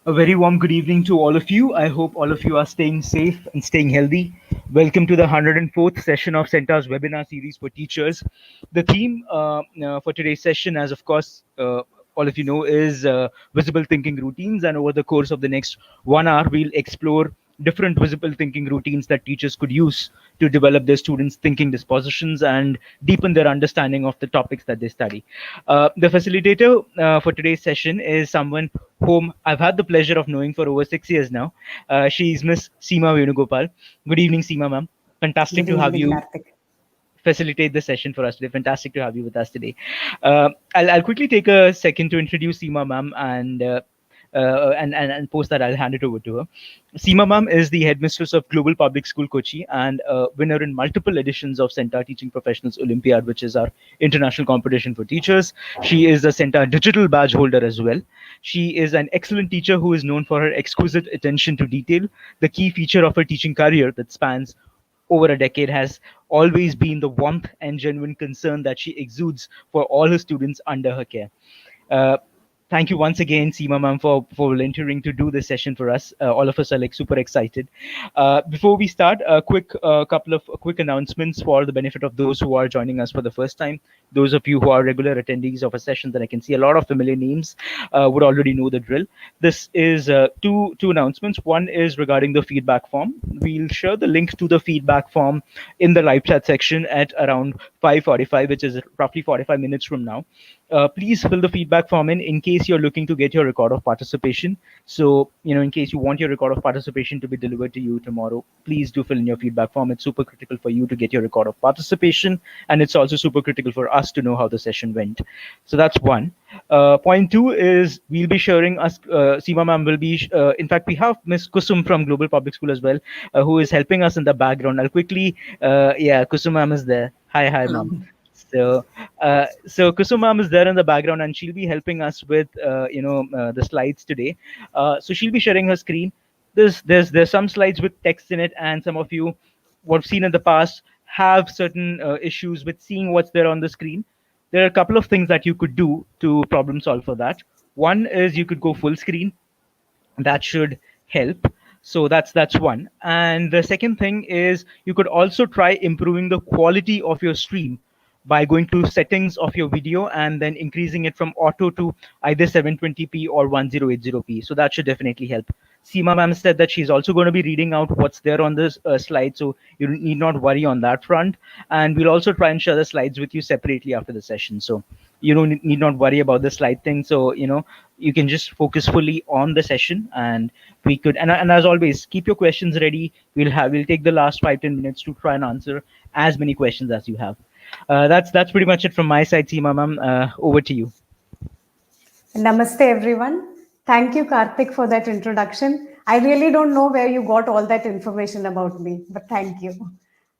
A very warm good evening to all of you. I hope all of you are staying safe and staying healthy. Welcome to the 104th session of CENTA's webinar series for teachers. The theme for today's session, as of course, all of you know, is visible thinking routines. And over the course of the next 1 hour, we'll explore different visible thinking routines that teachers could use to develop their students' thinking dispositions and deepen their understanding of the topics that they study. The facilitator for today's session is someone whom I've had the pleasure of knowing for over 6 years now. She's Miss Seema Venugopal. Good evening, Seema ma'am. Fantastic Good to have evening, you Karthik. facilitate the session for us today. Fantastic to have you with us today. I'll quickly take a second to introduce Seema ma'am and post that I'll hand it over to her. Seema ma'am is the headmistress of Global Public School Kochi and a winner in multiple editions of CENTA Teaching Professionals Olympiad, which is our international competition for teachers. She is a CENTA digital badge holder as well. She is an excellent teacher who is known for her exquisite attention to detail, the key feature of her teaching career that spans over a decade has always been the warmth and genuine concern that she exudes for all her students under her care. Uh, Thank you once again, Seema ma'am, for volunteering to do this session for us. All of us are like super excited. Before we start, a couple of quick announcements for the benefit of those who are joining us for the first time. Those of you who are regular attendees of a session, that I can see a lot of familiar names would already know the drill. This is two announcements. One is regarding the feedback form. We'll share the link to the feedback form in the live chat section at around 5:45, which is roughly 45 minutes from now. Please fill the feedback form in case you're looking to get your record of participation. So, in case you want your record of participation to be delivered to you tomorrow, please do fill in your feedback form. It's super critical for you to get your record of participation, and it's also super critical for us to know how the session went. So that's one. Point two is we'll be sharing us. Seema ma'am will be. In fact, we have Miss Kusum from Global Public School as well, who is helping us in the background. I'll quickly. Yeah, Kusum ma'am is there. Hi, Hello. ma'am. So Kusumam is there in the background, and she'll be helping us with the slides today. So she'll be sharing her screen. There's some slides with text in it, and some of you, what I've seen in the past, have certain issues with seeing what's there on the screen. There are a couple of things that you could do to problem solve for that. One is you could go full screen. That should help. So that's one. And the second thing is you could also try improving the quality of your stream by going to settings of your video and then increasing it from auto to either 720p or 1080p. So that should definitely help. Seema ma'am said that she's also going to be reading out what's there on this slide, so you need not worry on that front. And we'll also try and share the slides with you separately after the session, so you don't need not worry about the slide thing. So you can just focus fully on the session, and we could and as always, keep your questions ready. We'll take the last 5-10 minutes to try and answer as many questions as you have. That's pretty much it from my side, Seema ma'am. Over to you. Namaste, everyone. Thank you, Karthik, for that introduction. I really don't know where you got all that information about me, but thank you.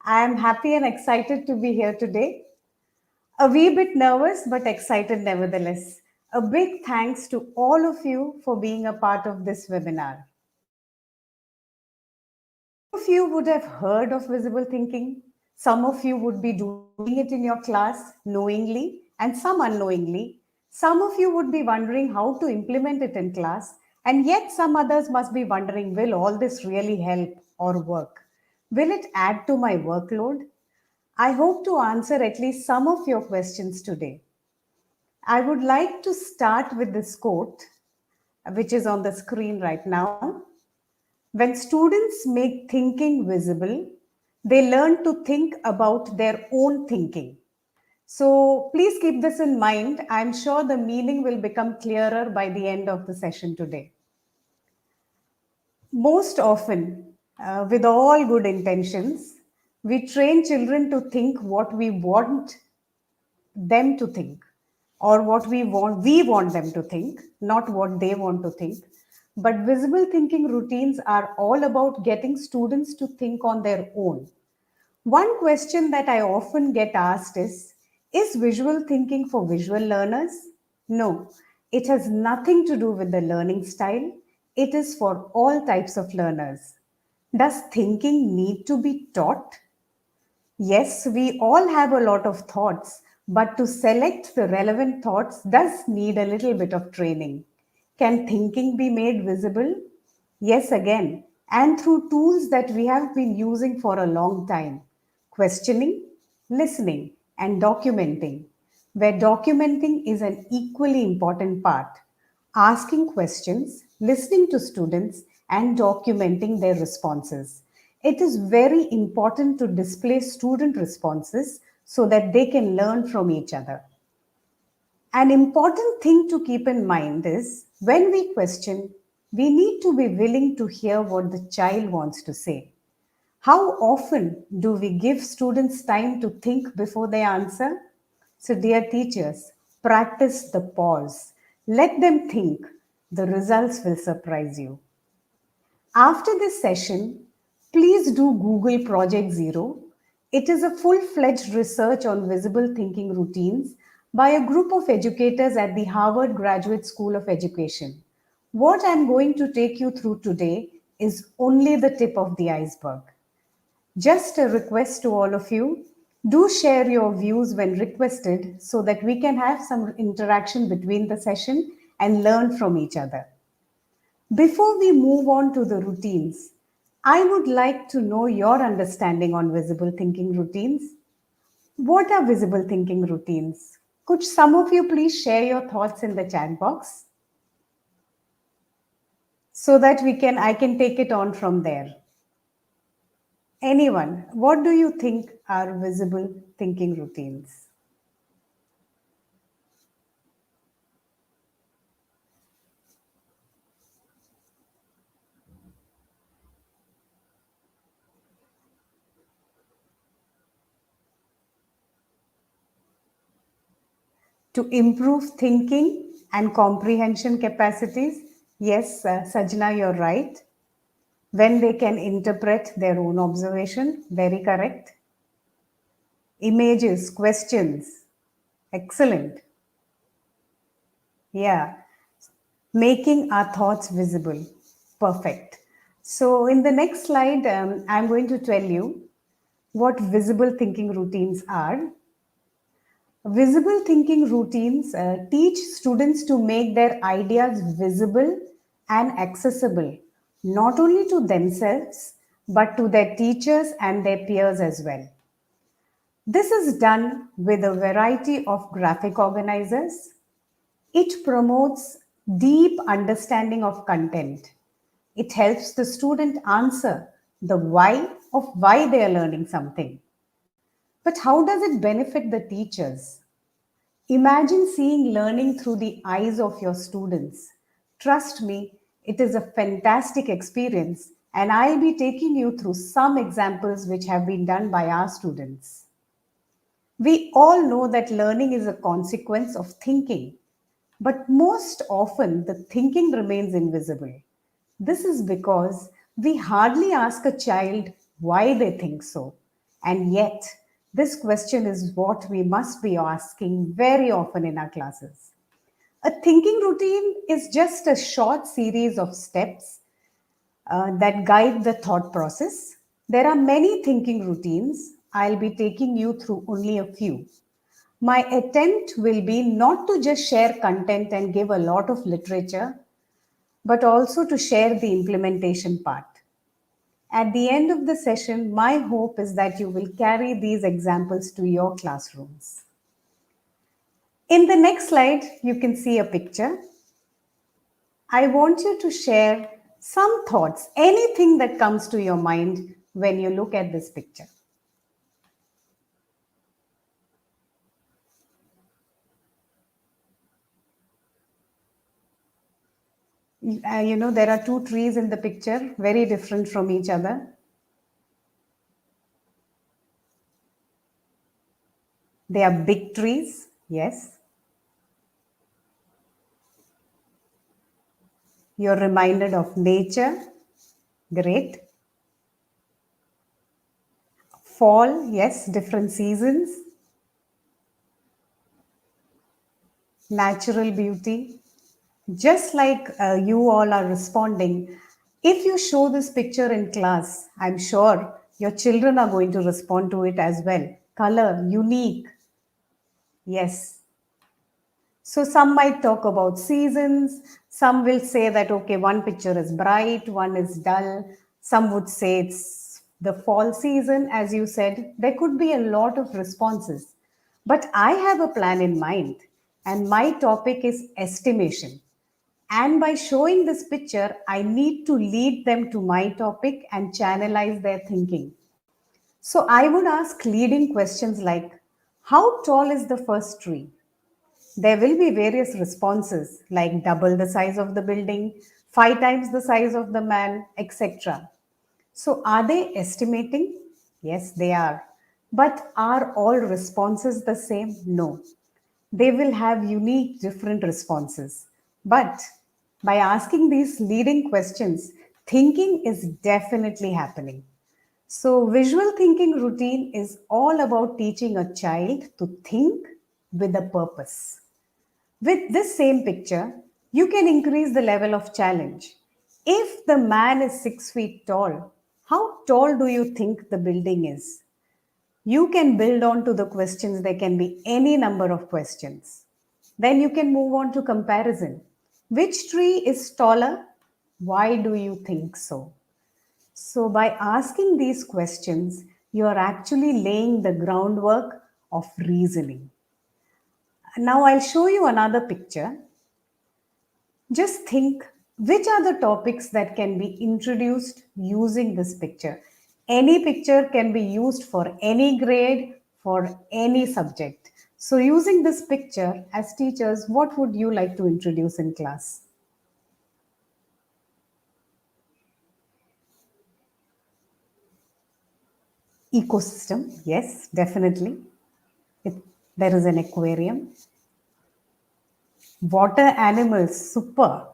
I am happy and excited to be here today. A wee bit nervous, but excited nevertheless. A big thanks to all of you for being a part of this webinar. Some of you would have heard of visible thinking. Some of you would be doing it in your class knowingly and some unknowingly. Some of you would be wondering how to implement it in class, and yet some others must be wondering, will all this really help or work? Will it add to my workload? I hope to answer at least some of your questions today. I would like to start with this quote, which is on the screen right now. When students make thinking visible, they learn to think about their own thinking. So please keep this in mind. I'm sure the meaning will become clearer by the end of the session today. Most often, with all good intentions, we train children to think what we want them to think, or what we want them to think, not what they want to think. But visible thinking routines are all about getting students to think on their own. One question that I often get asked is visual thinking for visual learners? No, it has nothing to do with the learning style. It is for all types of learners. Does thinking need to be taught? Yes, we all have a lot of thoughts, but to select the relevant thoughts does need a little bit of training. Can thinking be made visible? Yes, again, and through tools that we have been using for a long time: questioning, listening, and documenting, where documenting is an equally important part. Asking questions, listening to students, and documenting their responses. It is very important to display student responses so that they can learn from each other. An important thing to keep in mind is when we question, we need to be willing to hear what the child wants to say. How often do we give students time to think before they answer? So, dear teachers, practice the pause. Let them think. The results will surprise you. After this session, please do Google Project Zero. It is a full fledged research on visible thinking routines by a group of educators at the Harvard Graduate School of Education. What I'm going to take you through today is only the tip of the iceberg. Just a request to all of you, do share your views when requested so that we can have some interaction between the session and learn from each other. Before we move on to the routines, I would like to know your understanding on visible thinking routines. What are visible thinking routines? Could some of you please share your thoughts in the chat box so that I can take it on from there. Anyone, what do you think are visible thinking routines? To improve thinking and comprehension capacities? Yes, Sajna, you're right. When they can interpret their own observation, very correct. Images, questions, excellent. Yeah, making our thoughts visible, perfect. So, in the next slide, I'm going to tell you what visible thinking routines are. Visible thinking routines teach students to make their ideas visible and accessible, not only to themselves, but to their teachers and their peers as well. This is done with a variety of graphic organizers. It promotes deep understanding of content. It helps the student answer the why of why they are learning something. But how does it benefit the teachers? Imagine seeing learning through the eyes of your students. Trust me, it is a fantastic experience, and I'll be taking you through some examples which have been done by our students. We all know that learning is a consequence of thinking, but most often the thinking remains invisible. This is because we hardly ask a child why they think so. And yet, this question is what we must be asking very often in our classes. A thinking routine is just a short series of steps that guide the thought process. There are many thinking routines. I'll be taking you through only a few. My attempt will be not to just share content and give a lot of literature, but also to share the implementation part. At the end of the session, my hope is that you will carry these examples to your classrooms. In the next slide, you can see a picture. I want you to share some thoughts, anything that comes to your mind when you look at this picture. There are two trees in the picture, very different from each other. They are big trees, yes. You're reminded of nature, great. Fall, yes, different seasons. Natural beauty. Just like you all are responding, if you show this picture in class, I'm sure your children are going to respond to it as well. Color, unique. Yes. So some might talk about seasons. Some will say that, okay, one picture is bright, one is dull. Some would say it's the fall season, as you said. There could be a lot of responses. But I have a plan in mind, and my topic is estimation. And by showing this picture, I need to lead them to my topic and channelize their thinking. So I would ask leading questions like, how tall is the first tree? There will be various responses like double the size of the building, five times the size of the man, etc. So, are they estimating? Yes, they are. But are all responses the same? No. They will have unique, different responses. But by asking these leading questions, thinking is definitely happening. So, visual thinking routine is all about teaching a child to think with a purpose. With this same picture, you can increase the level of challenge. If the man is 6 feet tall, how tall do you think the building is? You can build on to the questions. There can be any number of questions. Then you can move on to comparison. Which tree is taller? Why do you think so? So, by asking these questions, you are actually laying the groundwork of reasoning. Now, I'll show you another picture. Just think, which are the topics that can be introduced using this picture? Any picture can be used for any grade, for any subject. So, using this picture as teachers, what would you like to introduce in class? Ecosystem, yes, definitely. It, there is an aquarium. Water animals, super.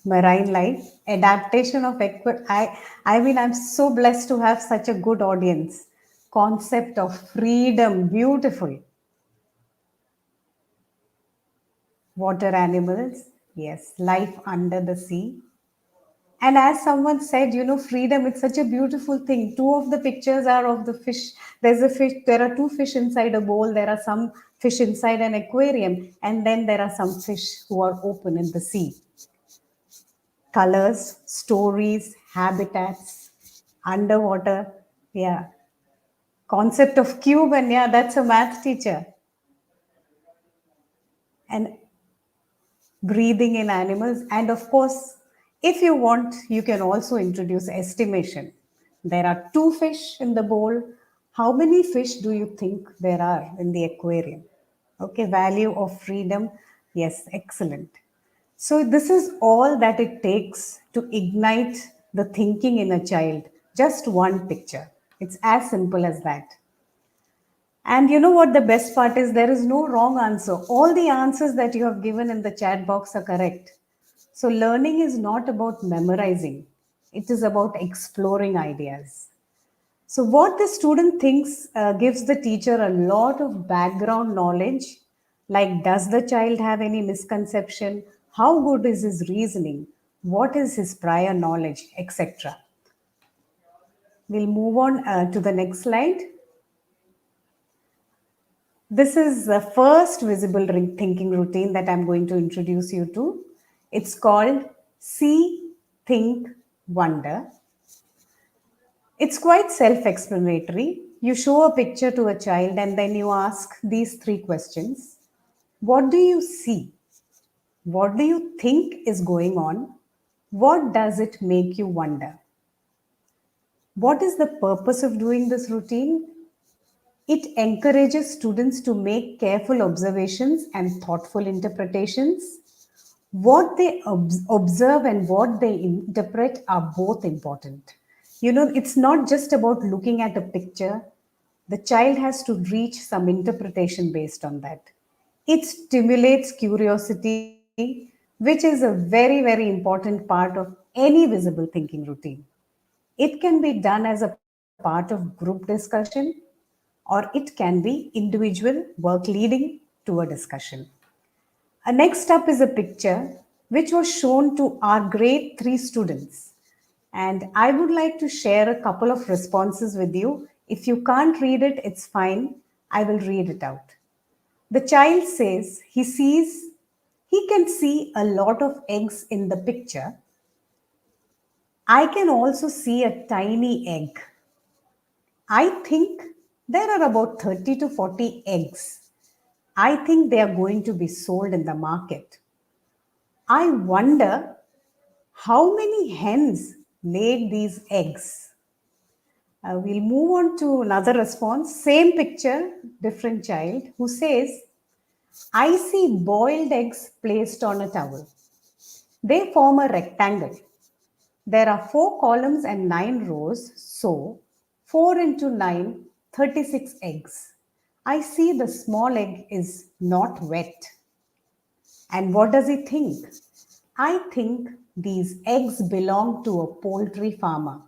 Marine life, adaptation of I mean, I'm so blessed to have such a good audience. Concept of freedom, beautiful. Water animals, yes. Life under the sea. And as someone said, freedom, it's such a beautiful thing. Two of the pictures are of the fish. There's a fish, there are two fish inside a bowl, there are some fish inside an aquarium, and then there are some fish who are open in the sea. Colors, stories, habitats, underwater. Yeah. Concept of cube, and yeah, that's a math teacher. And breathing in animals. And of course, if you want, you can also introduce estimation. There are two fish in the bowl. How many fish do you think there are in the aquarium? Okay, value of freedom. Yes, excellent. So, this is all that it takes to ignite the thinking in a child. Just one picture. It's as simple as that. And you know what the best part is? There is no wrong answer. All the answers that you have given in the chat box are correct. So, learning is not about memorizing, it is about exploring ideas. So, what the student thinks gives the teacher a lot of background knowledge, like does the child have any misconception? How good is his reasoning? What is his prior knowledge, etc. We'll move on to the next slide. This is the first visible thinking routine that I'm going to introduce you to. It's called See, Think, Wonder. It's quite self explanatory. You show a picture to a child and then you ask these three questions. What do you see? What do you think is going on? What does it make you wonder? What is the purpose of doing this routine? It encourages students to make careful observations and thoughtful interpretations. What they observe and what they interpret are both important. It's not just about looking at a picture, the child has to reach some interpretation based on that. It stimulates curiosity, which is a very, very important part of any visible thinking routine. It can be done as a part of group discussion, or it can be individual work leading to a discussion. Next up is a picture which was shown to our grade 3 students. And I would like to share a couple of responses with you. If you can't read it, it's fine. I will read it out. The child says he can see a lot of eggs in the picture. I can also see a tiny egg. I think there are about 30 to 40 eggs. I think they are going to be sold in the market. I wonder how many hens laid these eggs. We'll move on to another response. Same picture, different child who says, I see boiled eggs placed on a towel. They form a rectangle. There are 4 columns and 9 rows, so 4 into 9, 36 eggs. I see the small egg is not wet. And what does he think? I think these eggs belong to a poultry farmer.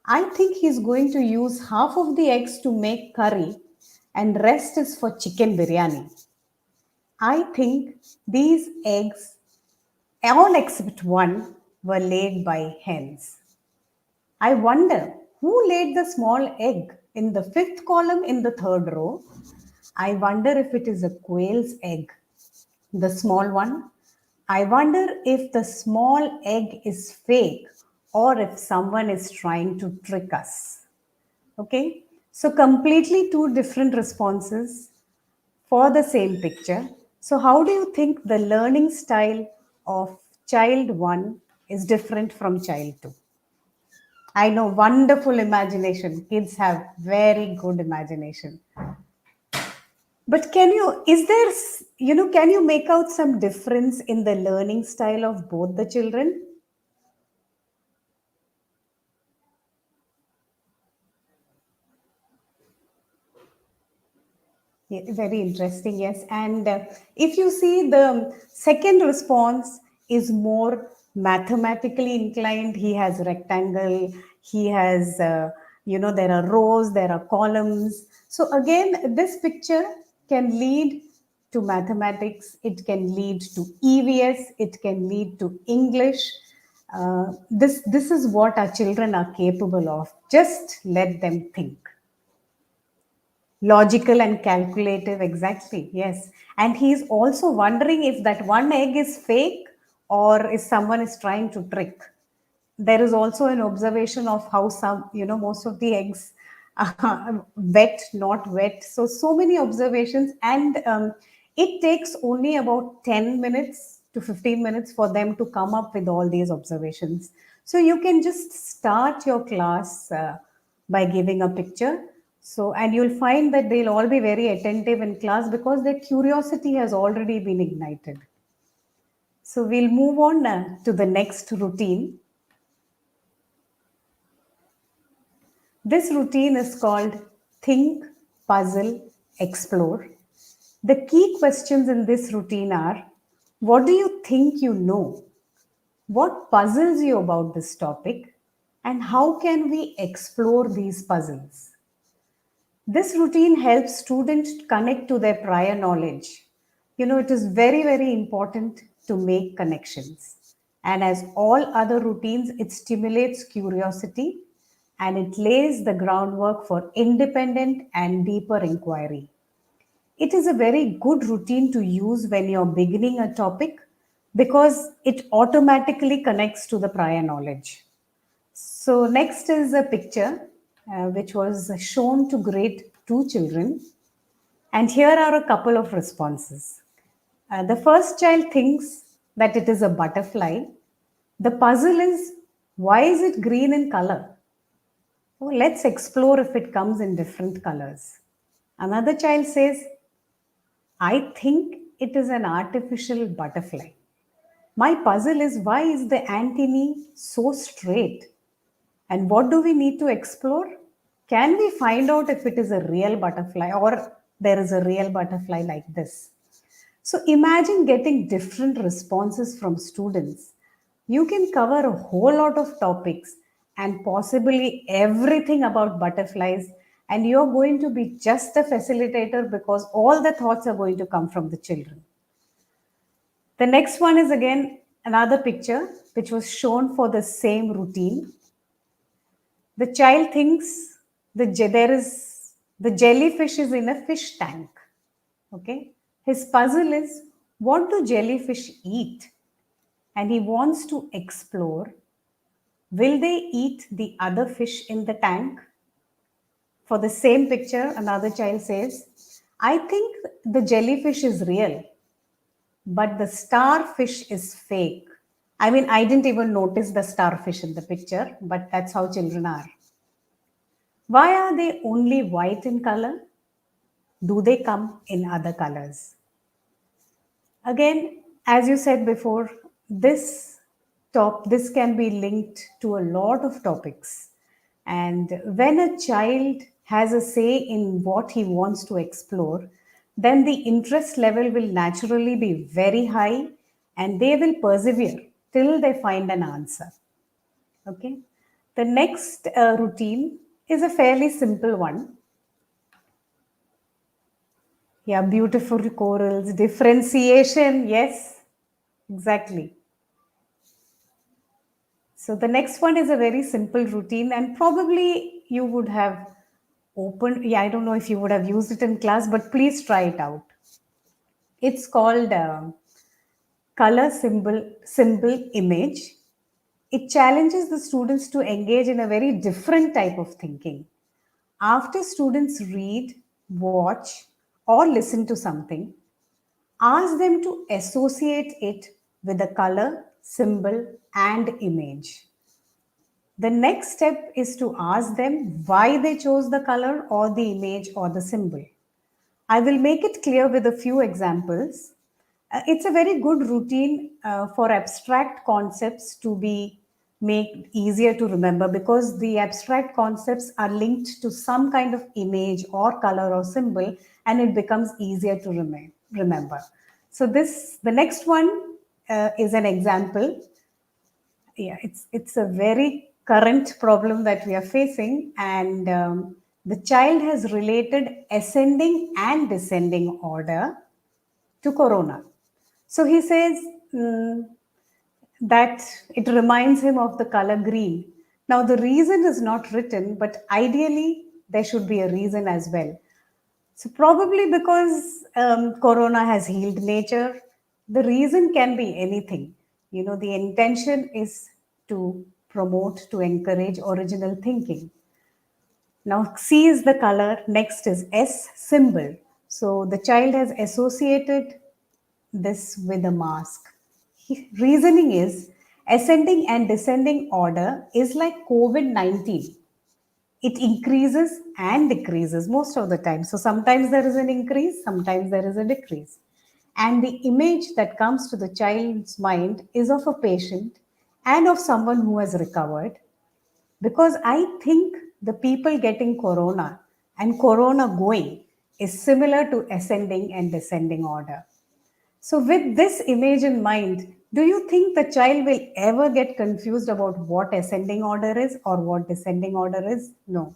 I think he's going to use half of the eggs to make curry and rest is for chicken biryani. I think these eggs, all except one, were laid by hens. I wonder who laid the small egg in the 5th column in the 3rd row. I wonder if it is a quail's egg, the small one. I wonder if the small egg is fake or if someone is trying to trick us. Okay, so completely two different responses for the same picture. So, how do you think the learning style of child one is different from child two? I know, wonderful imagination. Kids have very good imagination. But can you, is there, can you make out some difference in the learning style of both the children? Yeah, very interesting, yes. And if you see the second response is more mathematically inclined, he has rectangle, he has, there are rows, there are columns. So again, this picture can lead to mathematics, it can lead to EVS, it can lead to English. This is what our children are capable of. Just let them think. Logical and calculative, exactly, yes. And he's also wondering if that one egg is fake or if someone is trying to trick. There is also an observation of how some, most of the eggs are wet, not wet. So many observations. And it takes only about 10 minutes to 15 minutes for them to come up with all these observations. So you can just start your class by giving a picture. So, and you'll find that they'll all be very attentive in class because their curiosity has already been ignited. So we'll move on to the next routine. This routine is called Think, Puzzle, Explore. The key questions in this routine are, what do you think you know? What puzzles you about this topic? And how can we explore these puzzles? This routine helps students connect to their prior knowledge. It is very, very important to make connections. And as all other routines, it stimulates curiosity and it lays the groundwork for independent and deeper inquiry. It is a very good routine to use when you're beginning a topic because it automatically connects to the prior knowledge. So next is a picture which was shown to grade 2 children. And here are a couple of responses. The first child thinks that it is a butterfly. The puzzle is, why is it green in color? Oh, let's explore if it comes in different colors. Another child says, I think it is an artificial butterfly. My puzzle is, why is the antennae so straight? And what do we need to explore? Can we find out if it is a real butterfly or there is a real butterfly like this? So imagine getting different responses from students. You can cover a whole lot of topics and possibly everything about butterflies, and you're going to be just a facilitator because all the thoughts are going to come from the children. The next one is again another picture which was shown for the same routine. The child thinks the jellyfish is in a fish tank. Okay. His puzzle is, what do jellyfish eat? And he wants to explore, will they eat the other fish in the tank? For the same picture, another child says, I think the jellyfish is real, but the starfish is fake. I mean, I didn't even notice the starfish in the picture, but that's how children are. Why are they only white in color? Do they come in other colors? Again, as you said before, this can be linked to a lot of topics. And when a child has a say in what he wants to explore, then the interest level will naturally be very high and they will persevere till they find an answer. Okay. The next routine is a fairly simple one. Yeah, beautiful corals, differentiation. Yes, exactly. So the next one is a very simple routine, and probably you would have opened. Yeah, I don't know if you would have used it in class, but please try it out. It's called color symbol image. It challenges the students to engage in a very different type of thinking. After students read, watch, or listen to something, ask them to associate it with a color, symbol, and image. The next step is to ask them why they chose the color or the image or the symbol. I will make it clear with a few examples. It's a very good routine for abstract concepts to be made easier to remember because the abstract concepts are linked to some kind of image or color or symbol and it becomes easier to remember. So the next one is an example. Yeah, it's a very current problem that we are facing, and the child has related ascending and descending order to corona. So he says that it reminds him of the color green. Now the reason is not written, but ideally there should be a reason as well. So, probably because Corona has healed nature, the reason can be anything. You know, the intention is to promote, to encourage original thinking. Now, C is the color, next is S symbol. So, the child has associated this with a mask. Reasoning is ascending and descending order is like COVID 19. It increases and decreases most of the time. So sometimes there is an increase, sometimes there is a decrease. And the image that comes to the child's mind is of a patient and of someone who has recovered. Because I think the people getting corona and corona going is similar to ascending and descending order. So, with this image in mind, do you think the child will ever get confused about what ascending order is or what descending order is? No.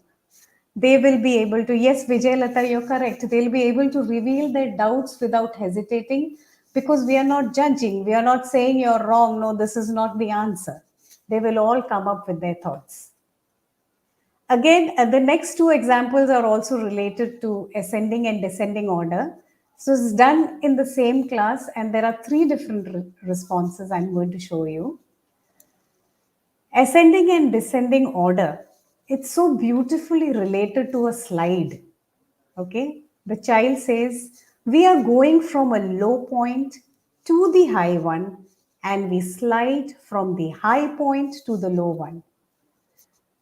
They will be able to, yes, Vijay Lata, you're correct. They'll be able to reveal their doubts without hesitating because we are not judging. We are not saying you're wrong. No, this is not the answer. They will all come up with their thoughts. Again, the next two examples are also related to ascending and descending order. So it's done in the same class, and there are three different responses I'm going to show you. Ascending and descending order. It's so beautifully related to a slide. Okay, the child says, we are going from a low point to the high one, and we slide from the high point to the low one.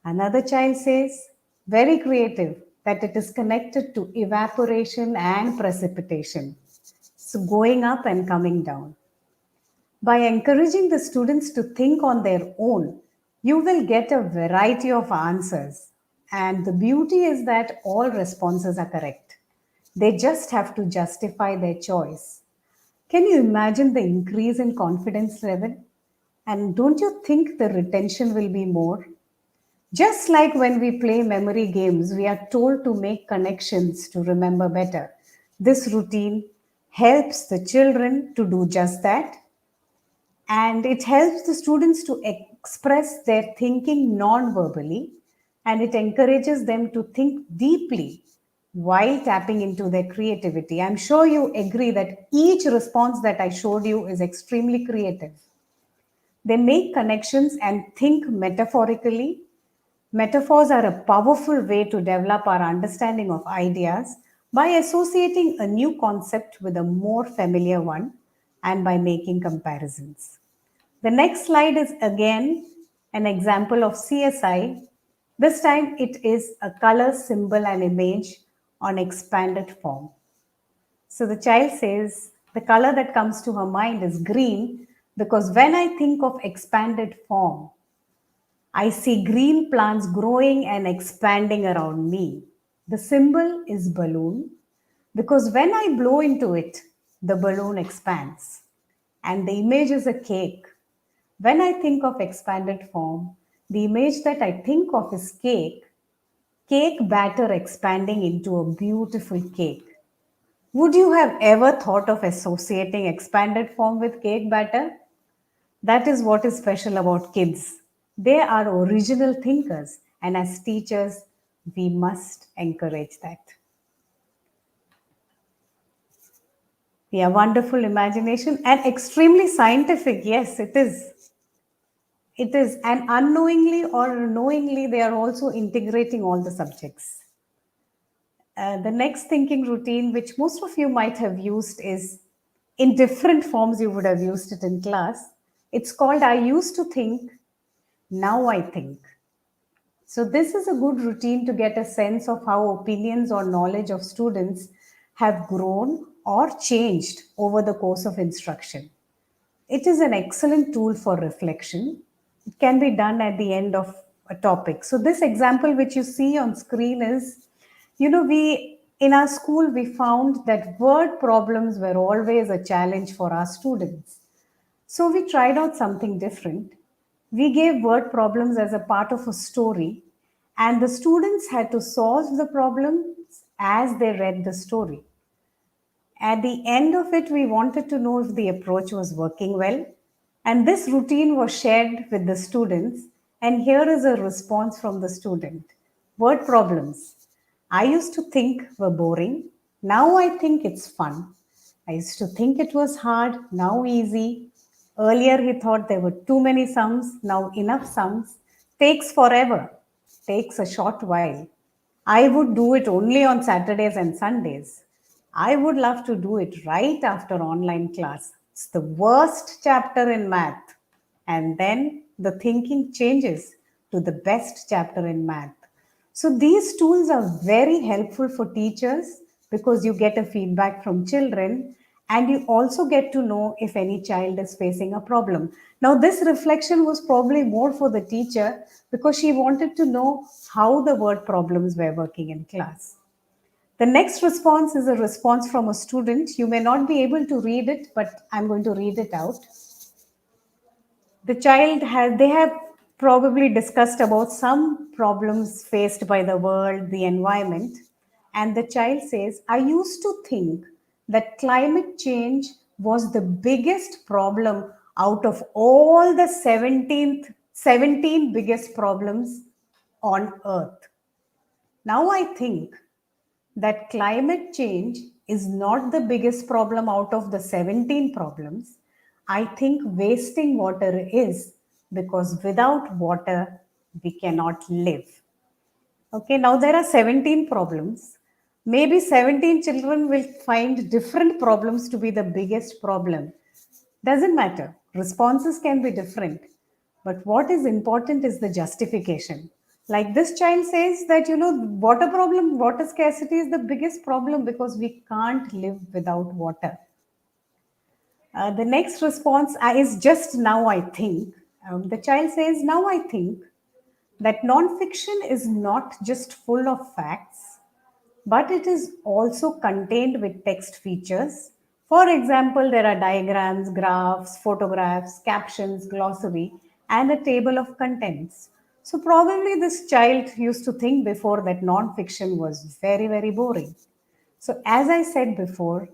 Another child says, very creative, that it is connected to evaporation and precipitation. So going up and coming down. By encouraging the students to think on their own, you will get a variety of answers. And the beauty is that all responses are correct. They just have to justify their choice. Can you imagine the increase in confidence level? And don't you think the retention will be more? Just like when we play memory games, we are told to make connections to remember better. This routine helps the children to do just that, and it helps the students to express their thinking non verbally, and it encourages them to think deeply while tapping into their creativity. I'm sure you agree that each response that I showed you is extremely creative. They make connections and think metaphorically. Metaphors are a powerful way to develop our understanding of ideas by associating a new concept with a more familiar one and by making comparisons. The next slide is again an example of CSI. This time it is a color, symbol, and image on expanded form. So the child says the color that comes to her mind is green because when I think of expanded form, I see green plants growing and expanding around me. The symbol is balloon because when I blow into it, the balloon expands. And the image is a cake. When I think of expanded form, the image that I think of is cake, cake batter expanding into a beautiful cake. Would you have ever thought of associating expanded form with cake batter? That is what is special about kids. They are original thinkers, and as teachers, we must encourage that. Yeah, wonderful imagination and extremely scientific. Yes, it is. It is. And unknowingly or knowingly, they are also integrating all the subjects. The next thinking routine, which most of you might have used, is in different forms, you would have used it in class. It's called I used to think, now I think. So, this is a good routine to get a sense of how opinions or knowledge of students have grown or changed over the course of instruction. It is an excellent tool for reflection. It can be done at the end of a topic. So, this example which you see on screen is, we in our school we found that word problems were always a challenge for our students. So we tried out something different. We gave word problems as a part of a story, and the students had to solve the problems as they read the story. At the end of it, we wanted to know if the approach was working well. And this routine was shared with the students. And here is a response from the student. Word problems. I used to think were boring. Now I think it's fun. I used to think it was hard. Now easy. Earlier he thought there were too many sums. Now enough sums. Takes forever. Takes a short while. I would do it only on Saturdays and Sundays. I would love to do it right after online class. It's the worst chapter in math. And then the thinking changes to the best chapter in math. So these tools are very helpful for teachers because you get a feedback from children and you also get to know if any child is facing a problem. Now, this reflection was probably more for the teacher because she wanted to know how the word problems were working in class. The next response is a response from a student. You may not be able to read it, but I'm going to read it out. The child has, they have probably discussed about some problems faced by the world, the environment. And the child says, I used to think that climate change was the biggest problem out of all the 17 biggest problems on earth. Now I think that climate change is not the biggest problem out of the 17 problems. I think wasting water is, because without water, we cannot live. Okay, now there are 17 problems. Maybe 17 children will find different problems to be the biggest problem. Doesn't matter. Responses can be different. But what is important is the justification. Like this child says that, water problem, water scarcity is the biggest problem because we can't live without water. The next response is just now I think. The child says, now I think that non-fiction is not just full of facts, but it is also contained with text features. For example, there are diagrams, graphs, photographs, captions, glossary, and a table of contents. So, probably this child used to think before that non-fiction was very, very boring. So, as I said before,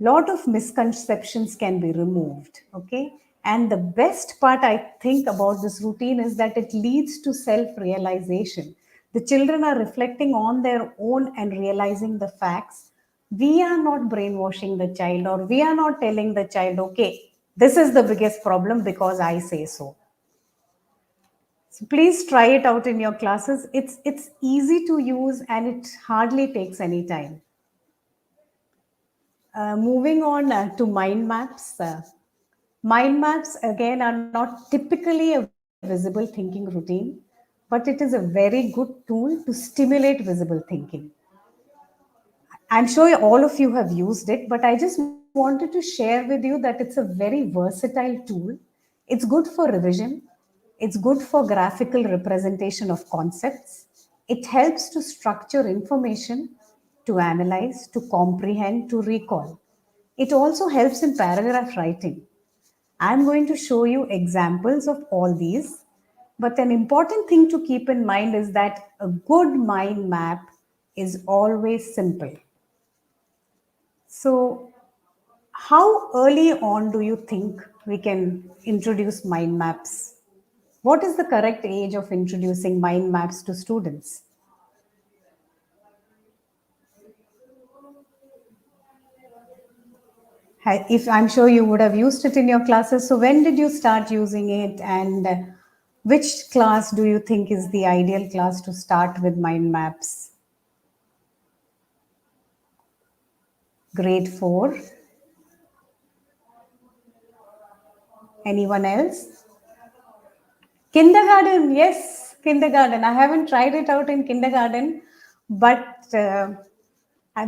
lot of misconceptions can be removed. Okay, and the best part I think about this routine is that it leads to self-realization. The children are reflecting on their own and realizing the facts. We are not brainwashing the child, or we are not telling the child, okay, this is the biggest problem because I say so. So please try it out in your classes. It's easy to use and it hardly takes any time. Moving on to mind maps. Mind maps again are not typically a visible thinking routine, but it is a very good tool to stimulate visible thinking. I'm sure all of you have used it, but I just wanted to share with you that it's a very versatile tool. It's good for revision, it's good for graphical representation of concepts. It helps to structure information, to analyze, to comprehend, to recall. It also helps in paragraph writing. I'm going to show you examples of all these. But an important thing to keep in mind is that a good mind map is always simple. So, how early on do you think we can introduce mind maps? What is the correct age of introducing mind maps to students? If I'm sure you would have used it in your classes, so when did you start using it, and which class do you think is the ideal class to start with mind maps? Grade 4. Anyone else? Kindergarten, yes, kindergarten. I haven't tried it out in kindergarten, but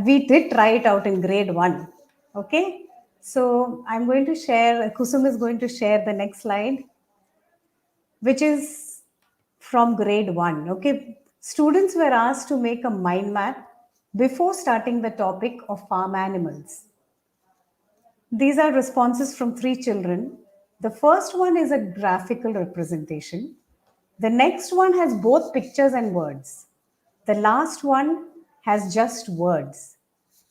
we did try it out in grade 1. Okay, so I'm going to share, Kusum is going to share the next slide, which is from grade 1. Okay, students were asked to make a mind map before starting the topic of farm animals. These are responses from 3 children. The first one is a graphical representation. The next one has both pictures and words. The last one has just words.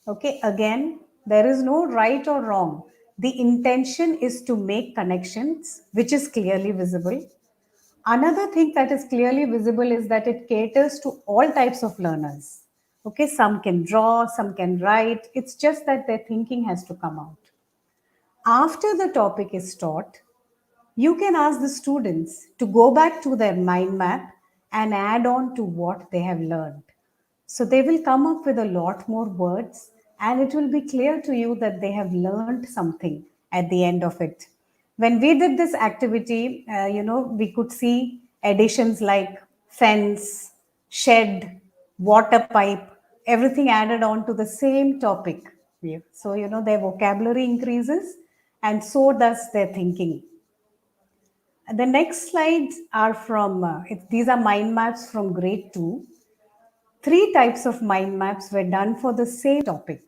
Okay, again, there is no right or wrong. The intention is to make connections, which is clearly visible. Another thing that is clearly visible is that it caters to all types of learners. Okay, some can draw, some can write. It's just that their thinking has to come out. After the topic is taught, you can ask the students to go back to their mind map and add on to what they have learned. So they will come up with a lot more words, and it will be clear to you that they have learned something at the end of it. When we did this activity, we could see additions like fence, shed, water pipe, everything added on to the same topic. So, their vocabulary increases, and so does their thinking. The next slides are from, these are mind maps from grade 2. 3 types of mind maps were done for the same topic.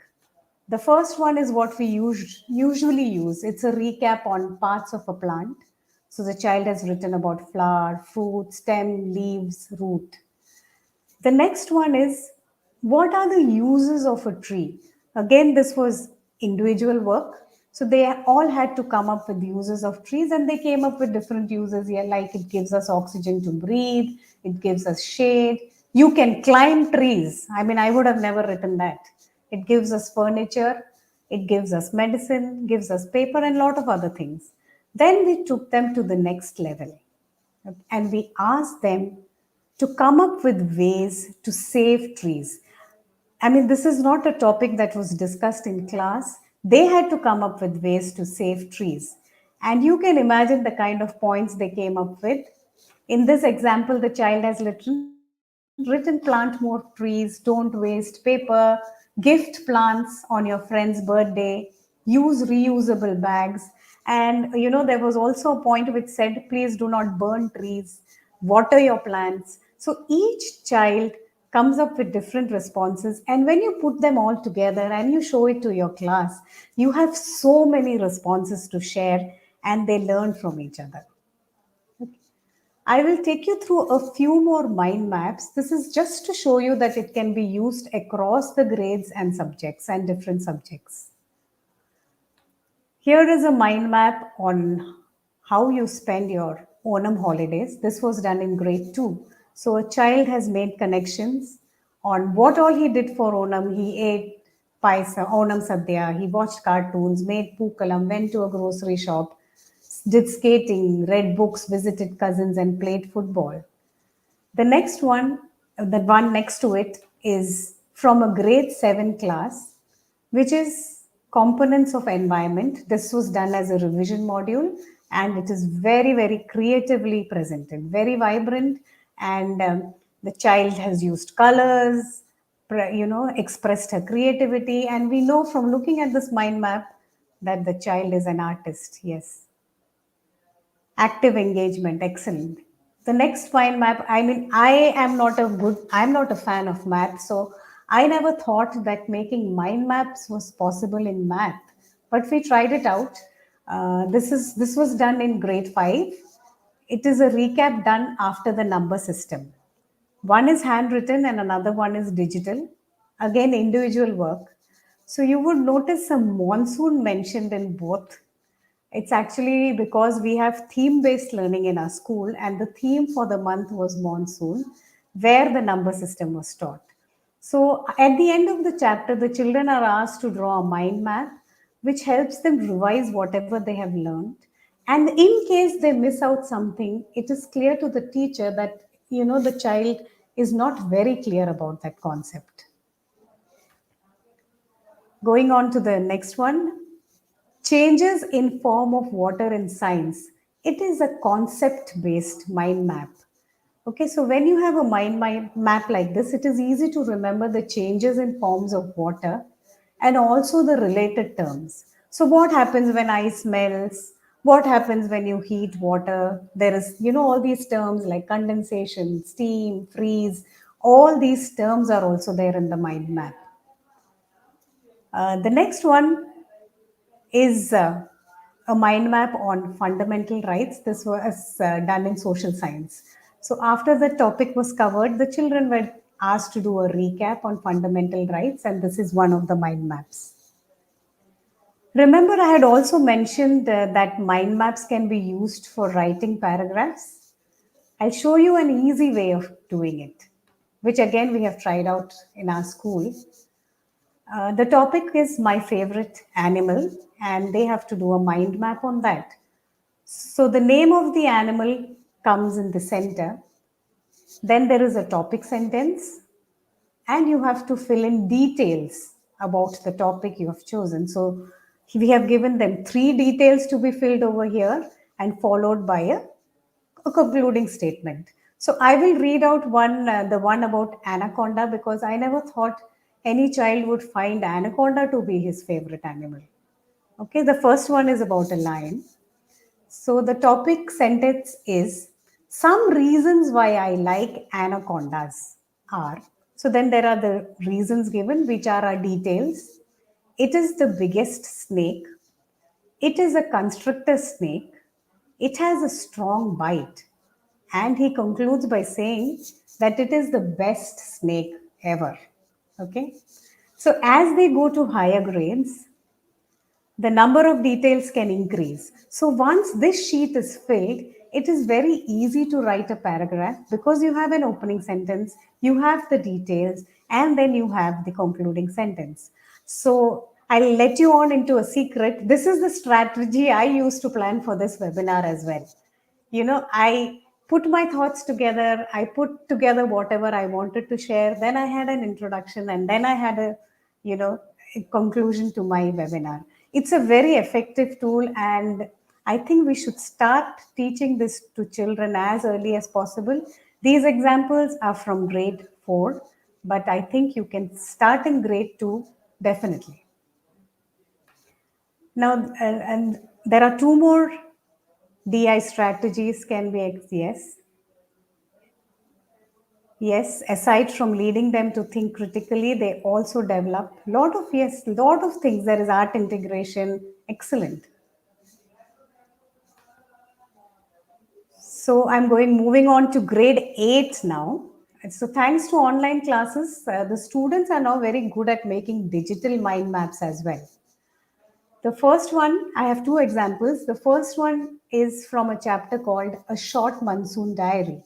The first one is what we usually use. It's a recap on parts of a plant. So the child has written about flower, fruit, stem, leaves, root. The next one is, what are the uses of a tree? Again, this was individual work. So they all had to come up with uses of trees, and they came up with different uses here, like it gives us oxygen to breathe, it gives us shade. You can climb trees. I mean, I would have never written that. It gives us furniture, it gives us medicine, gives us paper, and a lot of other things. Then we took them to the next level, and we asked them to come up with ways to save trees. I mean, this is not a topic that was discussed in class. They had to come up with ways to save trees. And you can imagine the kind of points they came up with. In this example, the child has written plant more trees, don't waste paper, gift plants on your friend's birthday, use reusable bags. And there was also a point which said, please do not burn trees, water your plants. So each child comes up with different responses. And when you put them all together and you show it to your class, you have so many responses to share, and they learn from each other. I will take you through a few more mind maps. This is just to show you that it can be used across the grades and subjects and different subjects. Here is a mind map on how you spend your Onam holidays. This was done in grade 2. So a child has made connections on what all he did for Onam. He ate paisa, Onam Sadhya, he watched cartoons, made pookalam, went to a grocery shop, did skating, read books, visited cousins, and played football. The next one, the one next to it, is from a grade 7 class, which is components of environment. This was done as a revision module, and it is very, very creatively presented, very vibrant. And the child has used colors, expressed her creativity. And we know from looking at this mind map that the child is an artist. Yes. Active engagement, excellent. The next mind map, I mean, I'm not a fan of math, so I never thought that making mind maps was possible in math, but we tried it out. This was done in grade 5. It is a recap done after the number system. One is handwritten and another one is digital. Again, individual work. So you would notice some monsoon mentioned in both. It's actually because we have theme based learning in our school, and the theme for the month was monsoon, where the number system was taught. So, at the end of the chapter, the children are asked to draw a mind map, which helps them revise whatever they have learned. And in case they miss out something, it is clear to the teacher that the child is not very clear about that concept. Going on to the next one, changes in form of water in science. It is a concept based mind map. Okay, so when you have a map like this, it is easy to remember the changes in forms of water and also the related terms. So what happens when ice melts? What happens when you heat water? There is, all these terms like condensation, steam, freeze. All these terms are also there in the mind map. The next one is a mind map on fundamental rights. This was done in social science. So, after the topic was covered, the children were asked to do a recap on fundamental rights, and this is one of the mind maps. Remember, I had also mentioned that mind maps can be used for writing paragraphs. I'll show you an easy way of doing it, which again we have tried out in our school. The topic is my favorite animal, and they have to do a mind map on that. So, the name of the animal comes in the center. Then there is a topic sentence, and you have to fill in details about the topic you have chosen. So, we have given them 3 details to be filled over here and followed by a concluding statement. So I will read out the one about anaconda, because I never thought any child would find anaconda to be his favorite animal. Okay, the first one is about a lion. So the topic sentence is some reasons why I like anacondas are. So then there are the reasons given, which are our details. It is the biggest snake. It is a constrictor snake. It has a strong bite. And he concludes by saying that it is the best snake ever. Okay. So as they go to higher grades, the number of details can increase. So once this sheet is filled, it is very easy to write a paragraph because you have an opening sentence, you have the details, and then you have the concluding sentence. So I'll let you on into a secret. This is the strategy I used to plan for this webinar as well. I put my thoughts together, I put together whatever I wanted to share, then I had an introduction, and then I had you know a conclusion to my webinar. It's a very effective tool, and I think we should start teaching this to children as early as possible. These examples are from grade 4, but I think you can start in grade 2 definitely. Now, and there are 2 more DI strategies can be, yes. Yes, aside from leading them to think critically, they also develop lot of things. There is art integration, excellent. So I'm moving on to grade 8 now. So thanks to online classes, the students are now very good at making digital mind maps as well. The first one, I have 2 examples. The first one is from a chapter called A Short Monsoon Diary.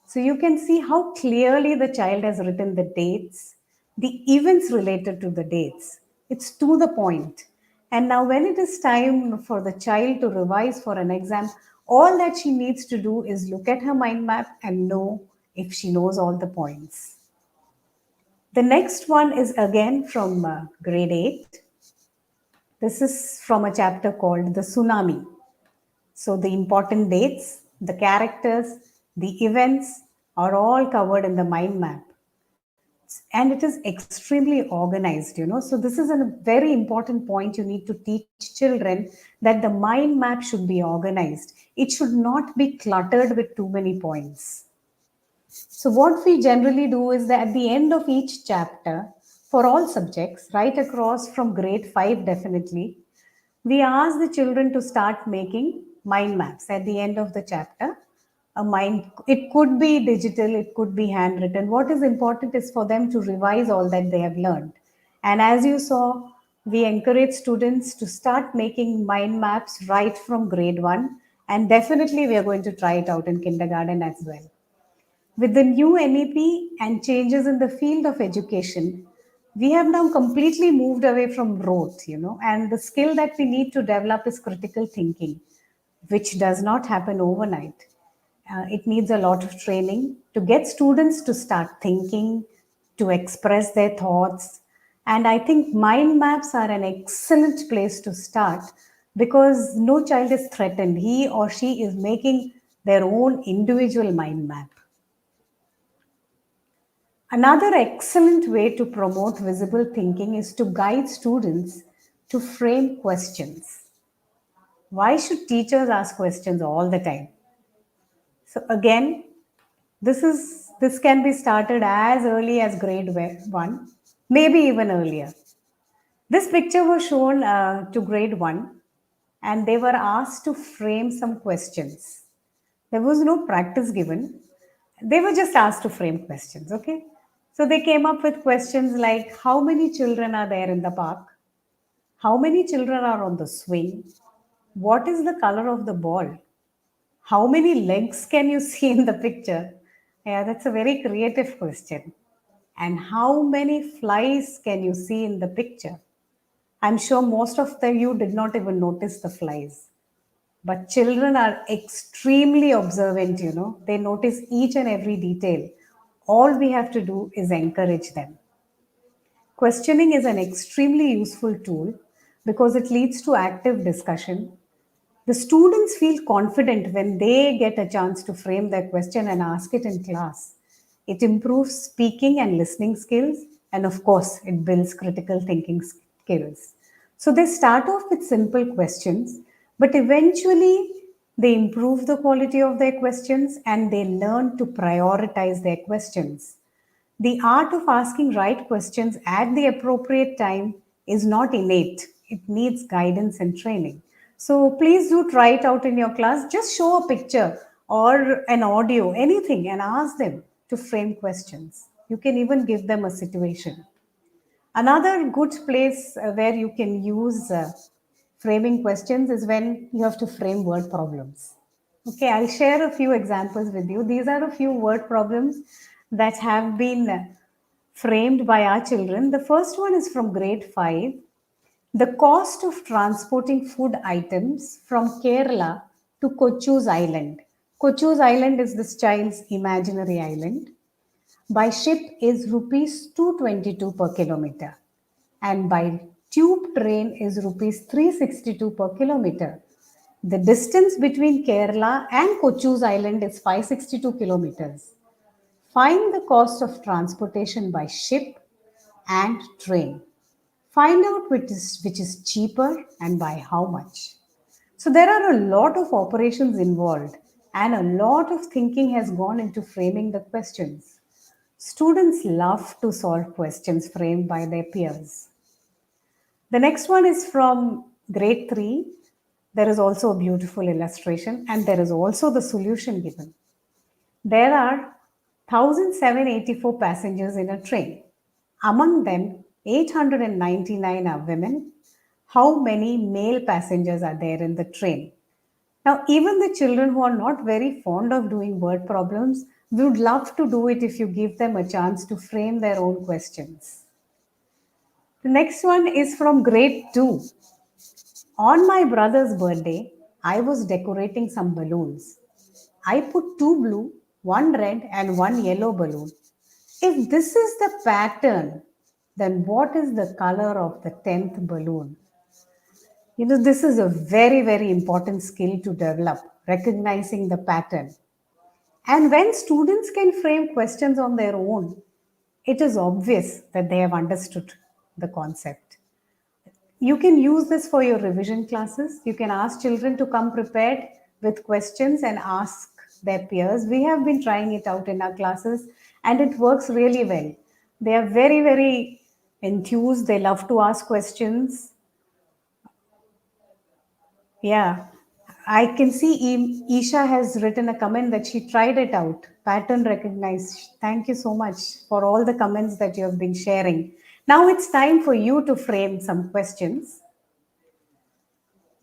So you can see how clearly the child has written the dates, the events related to the dates. It's to the point. And now, when it is time for the child to revise for an exam, all that she needs to do is look at her mind map and know if she knows all the points. The next one is again from grade 8. This is from a chapter called The Tsunami. So, the important dates, the characters, the events are all covered in the mind map. And it is extremely organized, you know. So, this is a very important point you need to teach children, that the mind map should be organized. It should not be cluttered with too many points. So, what we generally do is that at the end of each chapter, for all subjects, right across from grade 5, definitely, we ask the children to start making mind maps at the end of the chapter. A mind, it could be digital, it could be handwritten. What is important is for them to revise all that they have learned. And as you saw, we encourage students to start making mind maps right from grade 1. And definitely, we are going to try it out in kindergarten as well. With the new NEP and changes in the field of education, we have now completely moved away from rote, you know, and the skill that we need to develop is critical thinking, which does not happen overnight. It needs a lot of training to get students to start thinking, to express their thoughts. And I think mind maps are an excellent place to start because no child is threatened. He or she is making their own individual mind map. Another excellent way to promote visible thinking is to guide students to frame questions. Why should teachers ask questions all the time? So again, this can be started as early as grade 1, maybe even earlier. This picture was shown to grade 1, and they were asked to frame some questions. There was no practice given. They were just asked to frame questions, okay? So they came up with questions like, how many children are there in the park? How many children are on the swing? What is the color of the ball? How many legs can you see in the picture? Yeah, that's a very creative question. And how many flies can you see in the picture? I'm sure most of you did not even notice the flies. But children are extremely observant, you know. They notice each and every detail. All we have to do is encourage them. Questioning is an extremely useful tool because it leads to active discussion. The students feel confident when they get a chance to frame their question and ask it in class. It improves speaking and listening skills, and of course, it builds critical thinking skills. So they start off with simple questions, but eventually they improve the quality of their questions and they learn to prioritize their questions. The art of asking right questions at the appropriate time is not innate, it needs guidance and training. So please do try it out in your class. Just show a picture or an audio, anything, and ask them to frame questions. You can even give them a situation. Another good place where you can use framing questions is when you have to frame word problems. Okay, I'll share a few examples with you. These are a few word problems that have been framed by our children. The first one is from grade 5. The cost of transporting food items from Kerala to Kochu's island. Kochu's island is this child's imaginary island. By ship is rupees 222 per kilometer, and by tube train is rupees 362 per kilometer. The distance between Kerala and Kochu's island is 562 kilometers. Find the cost of transportation by ship and train. Find out which is cheaper and by how much. So there are a lot of operations involved and a lot of thinking has gone into framing the questions. Students love to solve questions framed by their peers. The next one is from grade 3. There is also a beautiful illustration and there is also the solution given. There are 1,784 passengers in a train. Among them, 899 are women. How many male passengers are there in the train? Now, even the children who are not very fond of doing word problems We would love to do it if you give them a chance to frame their own questions. The next one is from grade 2. On my brother's birthday, I was decorating some balloons. I put two blue, one red, and one yellow balloon. If this is the pattern, then what is the color of the 10th balloon? This is a very, very important skill to develop, recognizing the pattern. And when students can frame questions on their own, it is obvious that they have understood the concept. You can use this for your revision classes. You can ask children to come prepared with questions and ask their peers. We have been trying it out in our classes and it works really well. They are very, very enthused. They love to ask questions. Yeah, I can see Isha has written a comment that she tried it out. Pattern recognized. Thank you so much for all the comments that you have been sharing. Now it's time for you to frame some questions.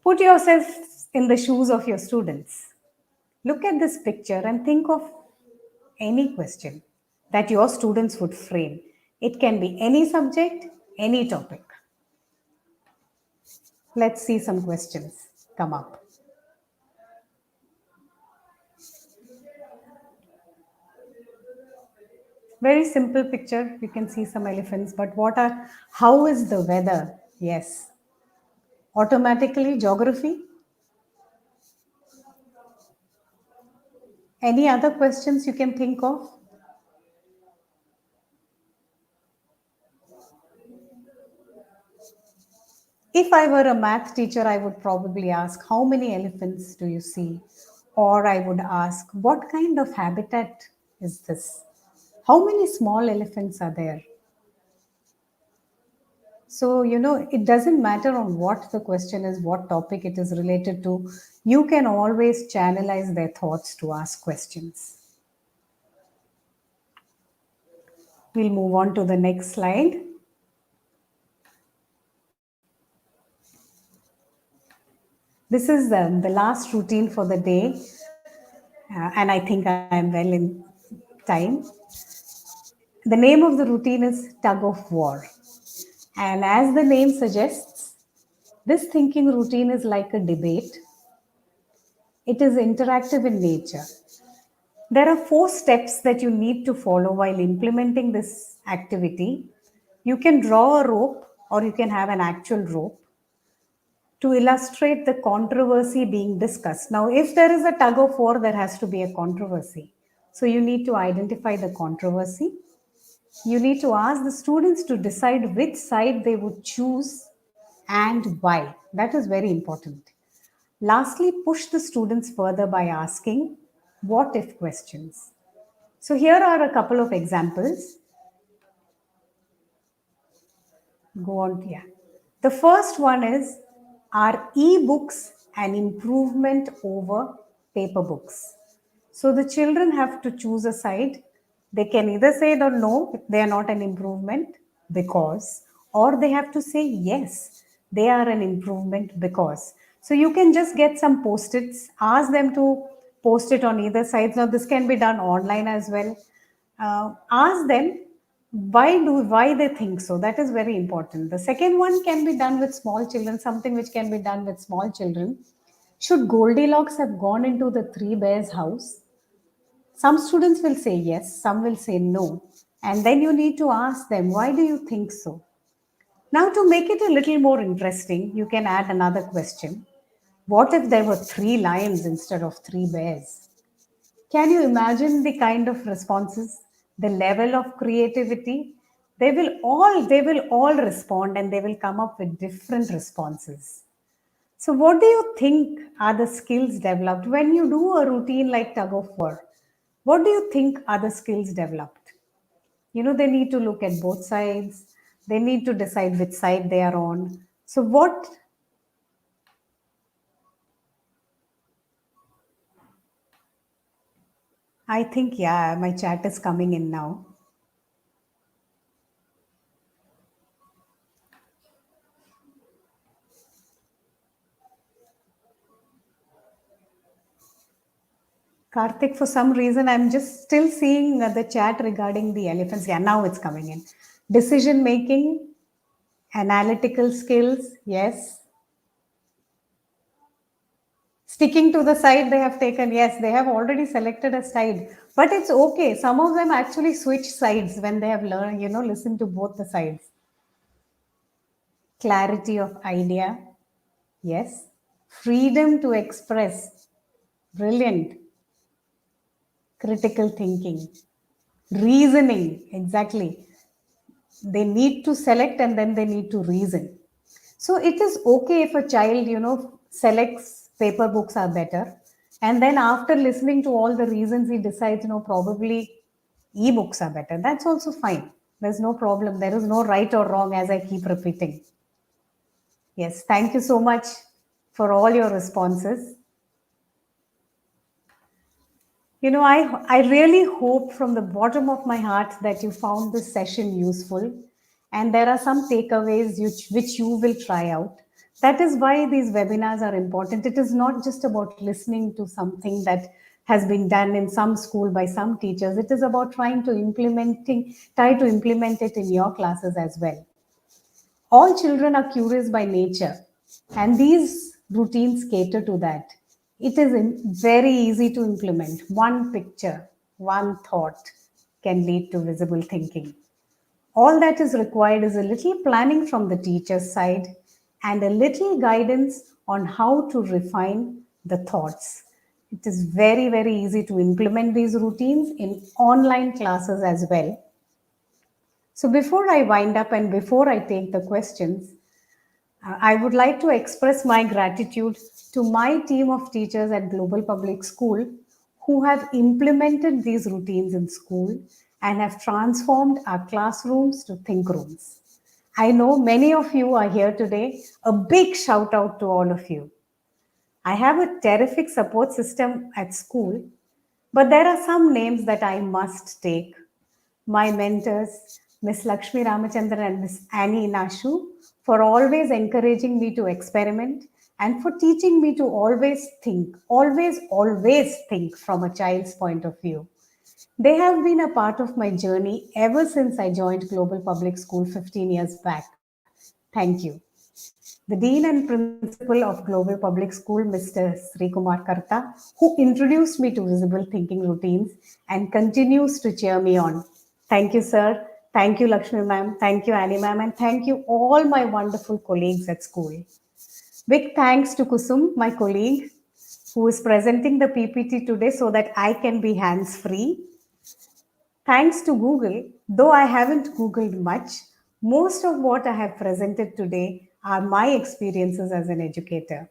Put yourself in the shoes of your students. Look at this picture and think of any question that your students would frame. It can be any subject, any topic. Let's see some questions come up. Very simple picture. You can see some elephants, but how is the weather? Yes. Automatically, geography. Any other questions you can think of? If I were a math teacher, I would probably ask, how many elephants do you see? Or I would ask, what kind of habitat is this? How many small elephants are there? So, it doesn't matter on what the question is, what topic it is related to. You can always channelize their thoughts to ask questions. We'll move on to the next slide. This is the last routine for the day, and I think I am well in time. The name of the routine is Tug of War. And as the name suggests, this thinking routine is like a debate. It is interactive in nature. There are 4 steps that you need to follow while implementing this activity. You can draw a rope or you can have an actual rope to illustrate the controversy being discussed. Now, if there is a tug of war, there has to be a controversy. So, you need to identify the controversy. You need to ask the students to decide which side they would choose and why. That is very important. Lastly, push the students further by asking what if questions. So, here are a couple of examples. Go on, yeah. The first one is, are e-books an improvement over paper books? So the children have to choose a side. They can either say that no, they are not an improvement because, or they have to say yes, they are an improvement because. So you can just get some post-its, ask them to post it on either side. Now this can be done online as well. Ask them why they think so. That is very important. The second one can be done with small children, something which can be done with small children. Should Goldilocks have gone into the three bears house? Some students will say yes, some will say no, and then you need to ask them, why do you think so? Now, to make it a little more interesting, you can add another question. What if there were 3 lions instead of 3 bears? Can you imagine the kind of responses, the level of creativity? They will all respond and they will come up with different responses. So, what do you think are the skills developed when you do a routine like tug of war? What do you think are the skills developed? They need to look at both sides, they need to decide which side they are on. So, what I think, yeah, my chat is coming in now. Karthik, for some reason, I'm just still seeing the chat regarding the elephants. Yeah, now it's coming in. Decision making, analytical skills, yes. Sticking to the side they have taken, yes, they have already selected a side. But it's okay. Some of them actually switch sides when they have learned, listen to both the sides. Clarity of idea, yes. Freedom to express, brilliant. Critical thinking, reasoning, exactly. They need to select and then they need to reason. So it is okay if a child, selects paper books are better. And then after listening to all the reasons, he decides, probably e-books are better. That's also fine. There's no problem. There is no right or wrong, as I keep repeating. Yes, thank you so much for all your responses. I really hope from the bottom of my heart that you found this session useful and there are some takeaways which you will try out. That is why these webinars are important. It is not just about listening to something that has been done in some school by some teachers. It is about try to implement it in your classes as well. All children are curious by nature, and these routines cater to that. It is very easy to implement. One picture, one thought can lead to visible thinking. All that is required is a little planning from the teacher's side and a little guidance on how to refine the thoughts. It is very, very easy to implement these routines in online classes as well. So, before I wind up and before I take the questions, I would like to express my gratitude to my team of teachers at Global Public School who have implemented these routines in school and have transformed our classrooms to think rooms. I know many of you are here today. A big shout out to all of you. I have a terrific support system at school, but there are some names that I must take. My mentors, Miss Lakshmi Ramachandran and Miss Annie Nashu, for always encouraging me to experiment and for teaching me to always think from a child's point of view. They have been a part of my journey ever since I joined Global Public School 15 years back. Thank you. The Dean and Principal of Global Public School, Mr. Srikumar Karta, who introduced me to visible thinking routines and continues to cheer me on. Thank you, sir. Thank you, Lakshmi ma'am. Thank you, Annie ma'am. And thank you, all my wonderful colleagues at school. Big thanks to Kusum, my colleague, who is presenting the PPT today so that I can be hands free. Thanks to Google, though I haven't Googled much, most of what I have presented today are my experiences as an educator.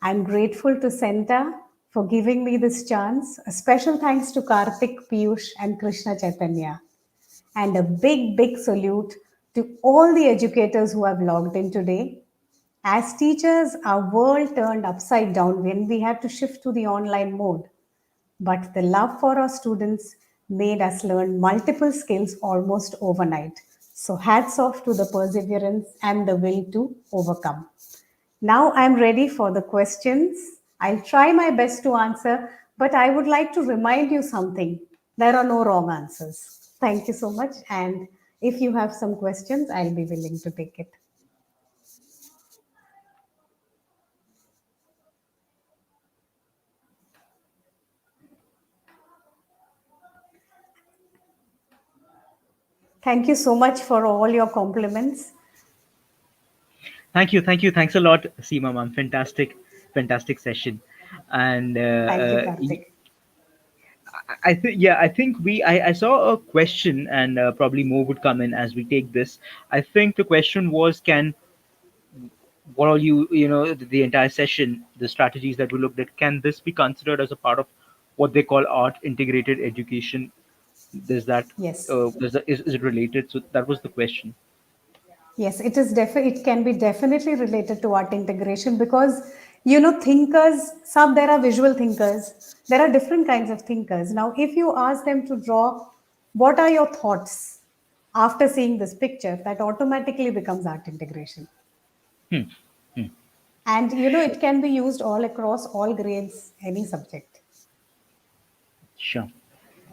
I'm grateful to CENTA for giving me this chance. A special thanks to Karthik, Piyush, and Krishna Chaitanya. And a big, big salute to all the educators who have logged in today. As teachers, our world turned upside down when we had to shift to the online mode. But the love for our students made us learn multiple skills almost overnight. So, hats off to the perseverance and the will to overcome. Now I'm ready for the questions. I'll try my best to answer, but I would like to remind you something. There are no wrong answers. Thank you so much. And if you have some questions, I'll be willing to take it. Thank you so much for all your compliments. Thank you, thanks a lot, Seema ma'am. Fantastic session. And Thank you, Karthik. I think, yeah, I think I saw a question, and probably more would come in as we take this. I think the question was, can what all the entire session, the strategies that we looked at, can this be considered as a part of what they call art integrated education? Does that Yes. is it related? So that was the question. Yes, it can be definitely related to art integration because thinkers, some there are visual thinkers, there are different kinds of thinkers. Now, if you ask them to draw, what are your thoughts after seeing this picture, that automatically becomes art integration. Hmm. Hmm. And it can be used all across all grades, any subject. Sure.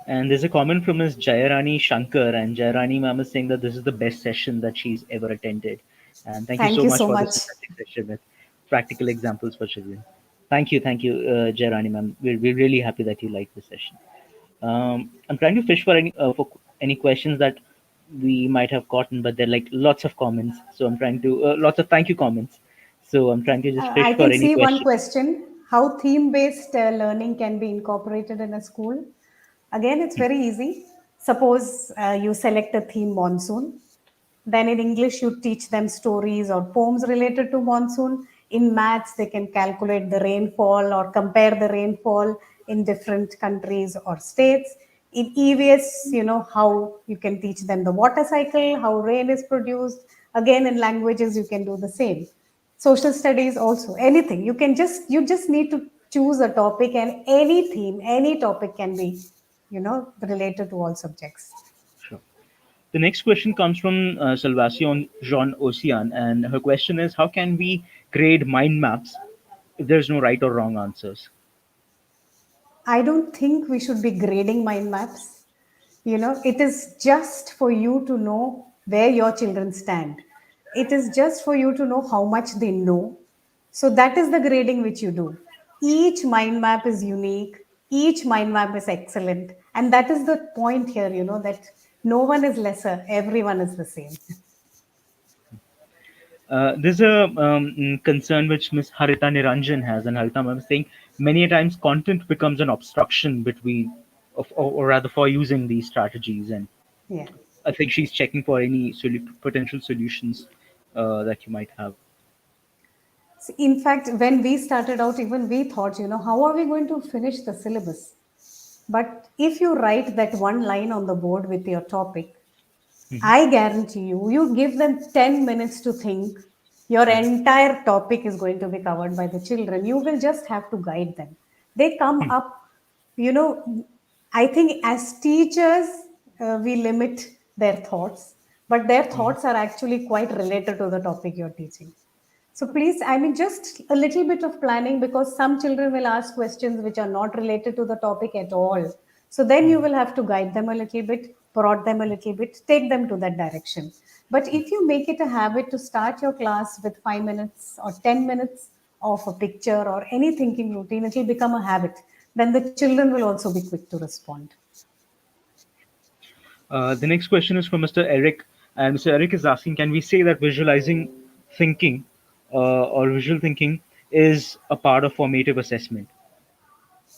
And there's a comment from Ms. Jayarani Shankar, and Jayarani ma'am is saying that this is the best session that she's ever attended. And thank you Thank so you much so for this much. fantastic session with practical examples for children. Thank you, Jayarani ma'am. We're really happy that you like this session. I'm trying to fish for any questions that we might have gotten, but there are like lots of comments. So I'm trying to lots of thank you comments. So I'm trying to just fish I for can any see one questions. question: how theme-based learning can be incorporated in a school? Again, it's very easy. Suppose you select a theme monsoon. Then in English, you teach them stories or poems related to monsoon. In maths, they can calculate the rainfall or compare the rainfall in different countries or states. In EVS, you know how you can teach them the water cycle, how rain is produced. Again, in languages, you can do the same. Social studies also, anything. You just need to choose a topic, and any theme, any topic can be, related to all subjects. Sure. The next question comes from Salvacion Jean Ocean, and her question is: how can we grade mind maps if there's no right or wrong answers? I don't think we should be grading mind maps. It is just for you to know where your children stand. It is just for you to know how much they know. So that is the grading which you do. Each mind map is unique, each mind map is excellent. And that is the point here, that no one is lesser, everyone is the same. There's a concern which Ms. Harita Niranjan has, and Harita ma'am is saying many a times content becomes an obstruction or rather for using these strategies, and Yeah. I think she's checking for any potential solutions that you might have. In fact, when we started out, even we thought, how are we going to finish the syllabus? But if you write that one line on the board with your topic, I guarantee you, you give them 10 minutes to think, your entire topic is going to be covered by the children. You will just have to guide them. They come up, you know, I think as teachers, we limit their thoughts, but their thoughts are actually quite related to the topic you're teaching. So please, I mean, just a little bit of planning, because some children will ask questions which are not related to the topic at all. So then you will have to guide them a little bit, prod them a little bit, take them to that direction. But if you make it a habit to start your class with 5 minutes or 10 minutes of a picture or any thinking routine, it will become a habit. Then the children will also be quick to respond. The next question is from Mr. Eric, and Mr. Eric is asking: can we say that visualizing thinking or visual thinking is a part of formative assessment?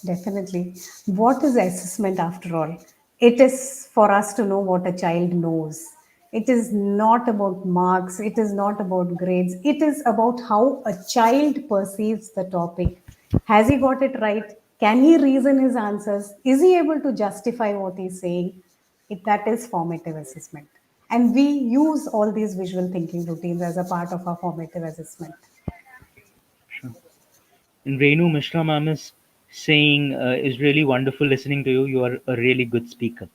Definitely. What is assessment after all? It is for us to know what a child knows. It is not about marks, it is not about grades, it is about how a child perceives the topic. Has he got it right? Can he reason his answers? Is he able to justify what he's saying? That is formative assessment. And we use all these visual thinking routines as a part of our formative assessment. Sure. And Renu Mishra ma'am is saying, is really wonderful listening to you. You are a really good speaker.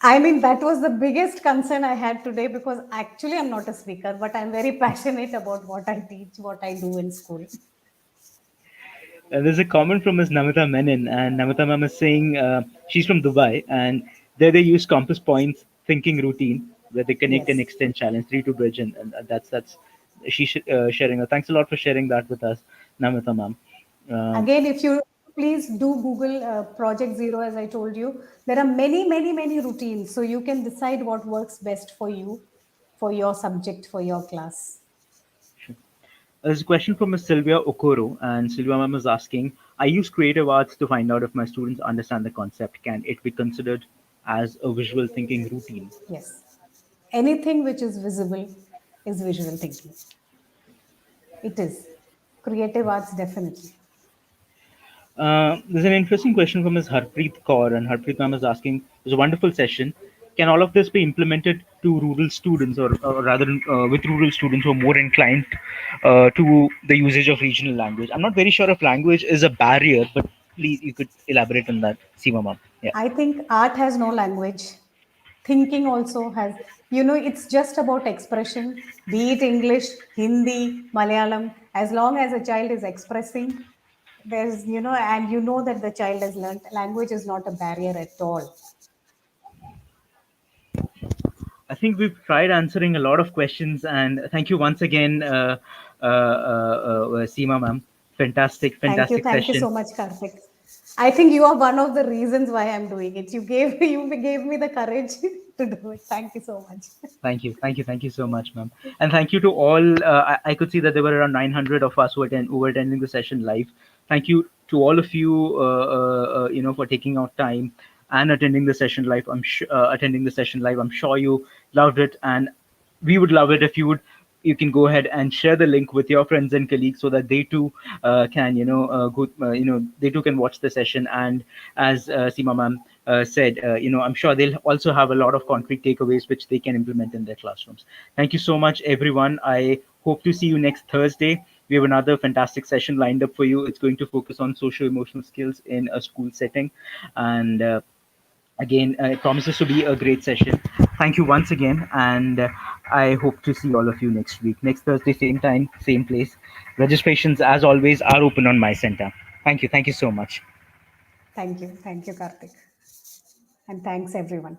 I mean, that was the biggest concern I had today, because actually I'm not a speaker, but I'm very passionate about what I teach, what I do in school. There's a comment from Ms. Namita Menon, and Namita ma'am is saying she's from Dubai, and there they use compass points thinking routine where they connect and Yes. extend challenge three to bridge, and that's she's sharing. Thanks a lot for sharing that with us, Namita ma'am. Um, Again, if you please do Google Project Zero, as I told you, there are many, many, many routines. So you can decide what works best for you, for your subject, for your class. There's a question from Ms. Sylvia Okoro, and Sylvia ma'am is asking: I use creative arts to find out if my students understand the concept. Can it be considered as a visual thinking routine? Yes. Anything which is visible is visual thinking. It is. Creative arts, definitely. There's an interesting question from Ms. Harpreet Kaur, and Harpreet ma'am is asking: it was a wonderful session. Can all of this be implemented to rural students, or rather, with rural students who are more inclined to the usage of regional language? I'm not very sure if language is a barrier, but please, you could elaborate on that, Seema ma'am. Yeah. I think art has no language. Thinking also has, it's just about expression, be it English, Hindi, Malayalam. As long as a child is expressing, There's, and you know that the child has learned language is not a barrier at all. I think we've tried answering a lot of questions, and thank you once again, Seema ma'am. Fantastic, Thank you. fantastic Thank you session. so much, Karthik. I think you are one of the reasons why I'm doing it. You gave me the courage to do it. Thank you so much. Thank you, thank you, thank you so much, ma'am. And thank you to all. I could see that there were around 900 of us who were attending the session live. Thank you to all of you, for taking out time and attending the session live. Attending the session live. I'm sure you loved it, and we would love it if you can go ahead and share the link with your friends and colleagues so that they too can go they too can watch the session. And as Seema ma'am said, I'm sure they'll also have a lot of concrete takeaways which they can implement in their classrooms. Thank you so much, everyone. I hope to see you next Thursday. We have another fantastic session lined up for you. It's going to focus on social emotional skills in a school setting, and again, it promises to be a great session. Thank you once again, and I hope to see all of you next week, next Thursday, same time, same place. Registrations, as always, are open on my center. Thank you so much. Thank you. Thank you, Karthik. And thanks, everyone.